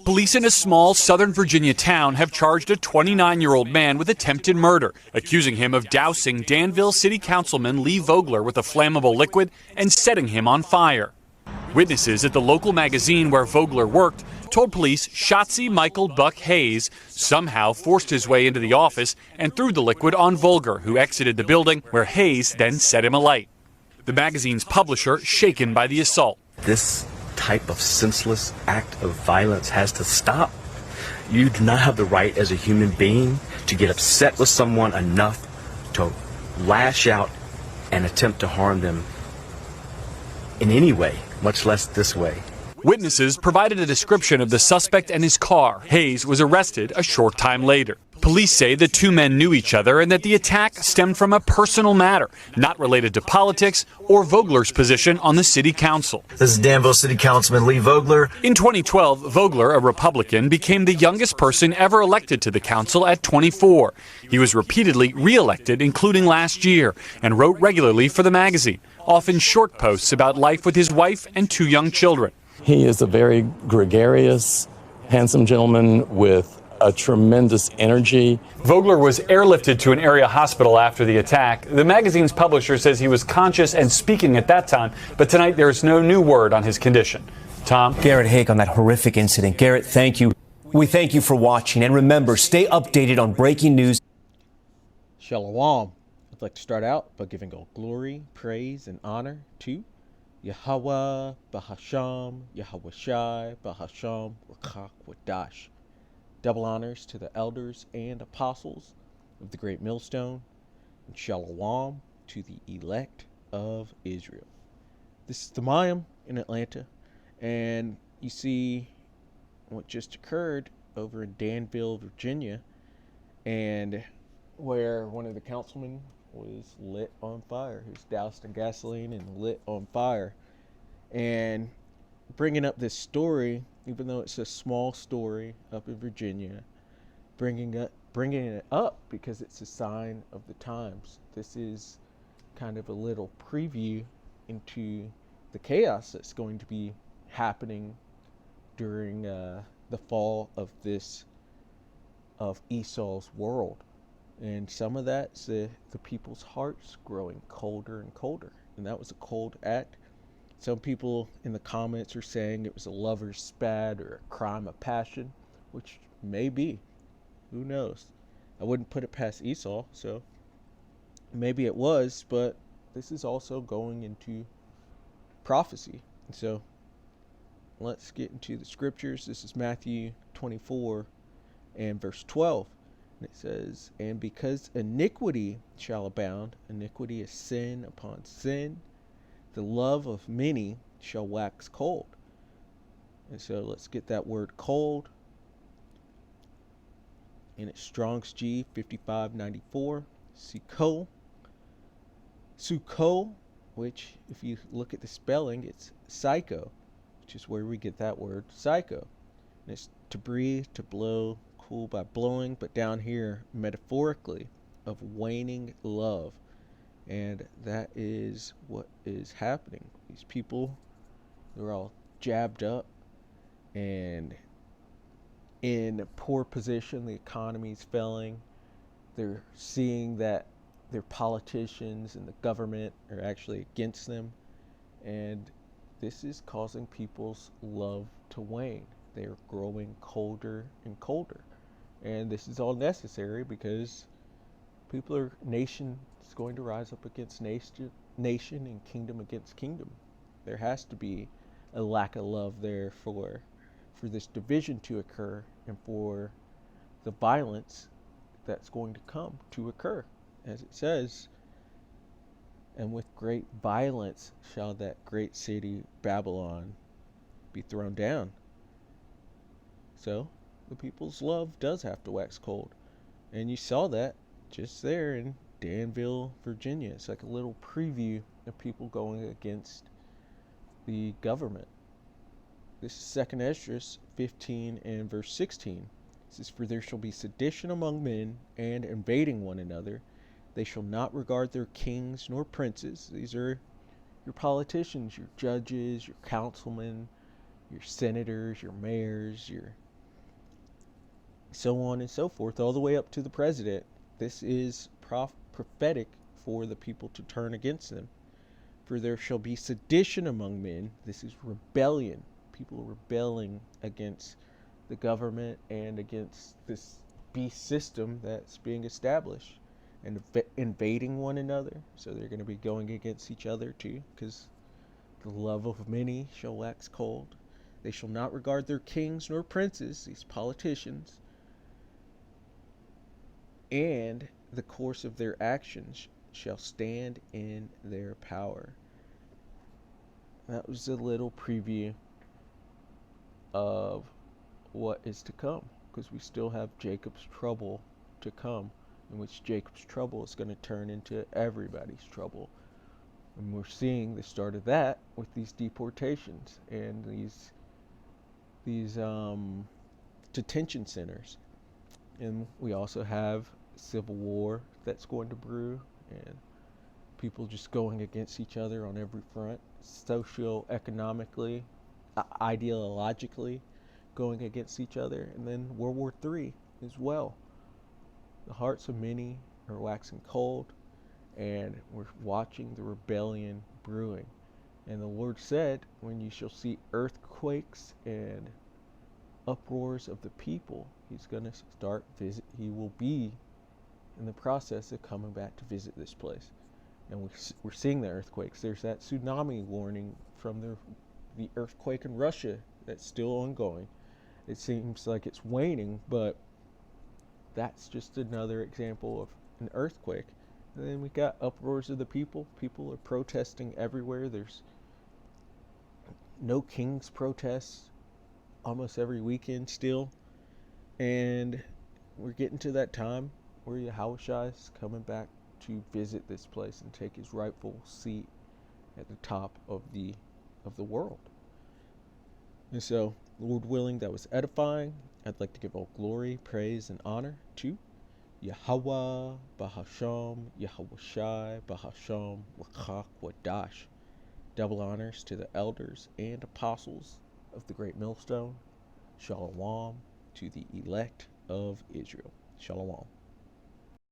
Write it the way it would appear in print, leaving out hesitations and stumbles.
Police in a small Southern Virginia town have charged a 29-year-old man with attempted murder, accusing him of dousing Danville City Councilman Lee Vogler with a flammable liquid and setting him on fire. Witnesses at the local magazine where Vogler worked told police Shotzi Michael Buck Hayes somehow forced his way into the office and threw the liquid on Vogler, who exited the building, where Hayes then set him alight. The magazine's publisher shaken by the assault. This type of senseless act of violence has to stop. You do not have the right as a human being to get upset with someone enough to lash out and attempt to harm them in any way, much less this way. Witnesses provided a description of the suspect and his car. Hayes was arrested a short time later. Police say the two men knew each other and that the attack stemmed from a personal matter, not related to politics or Vogler's position on the city council. This is Danville City Councilman Lee Vogler. In 2012, Vogler, a Republican, became the youngest person ever elected to the council at 24. He was repeatedly re-elected, including last year, and wrote regularly for the magazine, often short posts about life with his wife and two young children. He is a very gregarious, handsome gentleman with a tremendous energy. Vogler was airlifted to an area hospital after the attack. The magazine's publisher says he was conscious and speaking at that time, but tonight there is no new word on his condition. Tom? Garrett Hake on that horrific incident. Garrett, thank you. We thank you for watching, and remember, stay updated on breaking news. Shalom. I'd like to start out by giving all glory, praise, and honor to Yahweh, Bahasham, Yahweh Shai, Bahasham, Rakak, Wadash. Double honors to the elders and apostles of the Great Millstone, and Shalom to the elect of Israel. This is the Mayim in Atlanta, and you see what just occurred over in Danville, Virginia, and where one of the councilmen was lit on fire. He was doused in gasoline and lit on fire. And bringing up this story, even though it's a small story up in Virginia, bringing it up because it's a sign of the times. This is kind of a little preview into the chaos that's going to be happening during the fall of Esau's world. And some of that's the people's hearts growing colder and colder. And that was a cold act. Some people in the comments are saying it was a lover's spat or a crime of passion, which may be. Who knows? I wouldn't put it past Esau, so maybe it was, but this is also going into prophecy. And so let's get into the scriptures. This is Matthew 24 and verse 12. And it says, "And because iniquity shall abound," iniquity is sin upon sin, "the love of many shall wax cold." And so let's get that word cold. And it's Strong's G 5594. Suko, which if you look at the spelling, it's psycho, which is where we get that word psycho. And it's to breathe, to blow, cool by blowing, but down here metaphorically of waning love. And that is what is happening. These people, they're all jabbed up and in a poor position. The economy's failing. They're seeing that their politicians and the government are actually against them, and this is causing people's love to wane. They're growing colder and colder. And this is all necessary because nation is going to rise up against nation and kingdom against kingdom. There has to be a lack of love there for this division to occur and for the violence that's going to come to occur. As it says, "And with great violence shall that great city Babylon be thrown down." So the people's love does have to wax cold. And you saw that just there in Danville, Virginia. It's like a little preview of people going against the government. This is 2 Esdras 15 and verse 16. It says, "For there shall be sedition among men, and invading one another. They shall not regard their kings nor princes." These are your politicians, your judges, your councilmen, your senators, your mayors, your so on and so forth, all the way up to the president. This is prophetic for the people to turn against them. For there shall be sedition among men. This is rebellion. People rebelling against the government and against this beast system that's being established, and invading one another. So they're going to be going against each other too, because the love of many shall wax cold. They shall not regard their kings nor princes, these politicians, and the course of their actions shall stand in their power. That was a little preview of what is to come, because we still have Jacob's trouble to come, in which Jacob's trouble is going to turn into everybody's trouble. And we're seeing the start of that with these deportations and these detention centers. And we also have civil war that's going to brew, and people just going against each other on every front, socio-economically, ideologically going against each other. And then World War III as well. The hearts of many are waxing cold, and we're watching the rebellion brewing. And the Lord said, when you shall see earthquakes and uproars of the people, he's going to start he will be in the process of coming back to visit this place. And we're seeing the earthquakes. There's that tsunami warning from the earthquake in Russia that's still ongoing. It seems like it's waning, but that's just another example of an earthquake. And then we got uproars of the people. People are protesting everywhere. There's no king's protests almost every weekend still. And we're getting to that time where Yahushua is coming back to visit this place and take his rightful seat at the top of the world. And so, Lord willing, that was edifying. I'd like to give all glory, praise, and honor to Yahweh, Bahasham, Yahushai, Bahasham, Rakak, Wadash. Double honors to the elders and apostles of the Great Millstone. Shalom to the elect of Israel. Shalom.